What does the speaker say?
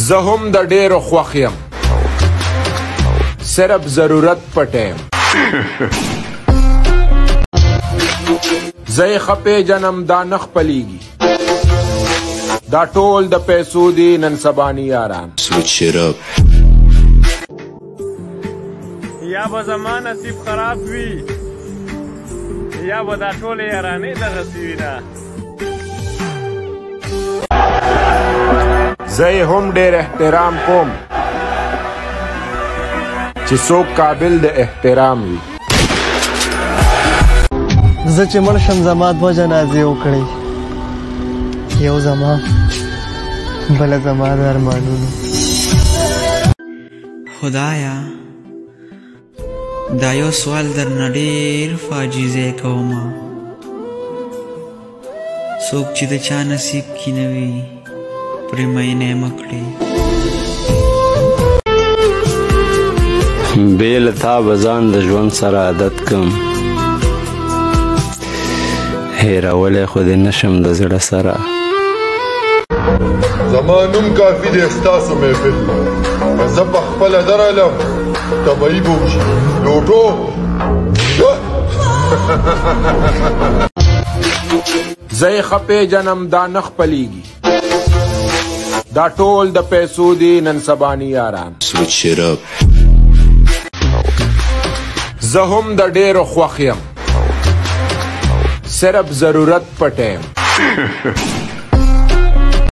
زه هم د ډېرو خوښ یم صرف ضرورت پټیم زه یې ښه پېژنم دا نه خپلیږي دا ټول د پیسو دي نن سباني یاران یا به زما نصیب خراب وي یا به دا ټولې یارانې دغسې وي نه زه یې هم ډېر احترام کوم چې څوک قابل د احترام وي زه چې مړ شم زما دوه جنازې وکړئ یو زما بله زما د ارمانونو خدایا دا یو سوال درنه ډېر فاجیزې کومه څوک چې د چا نصیب کې نه وي پرې مینې مه کړې بې له تا به ځان د ژوند سره عادت کم هېرولی خو دې نشم د زړه سره زما نوم کافي دی ستاسو محفل که زه په خپله درغلم طبعي به وشي لوټو زه یې ښه پېژنم دا نه خپلیږي دا ټول د پیسو دي نن سباني یاران زه هم د ډېرو خوښ یم صرف ضرورت پټیم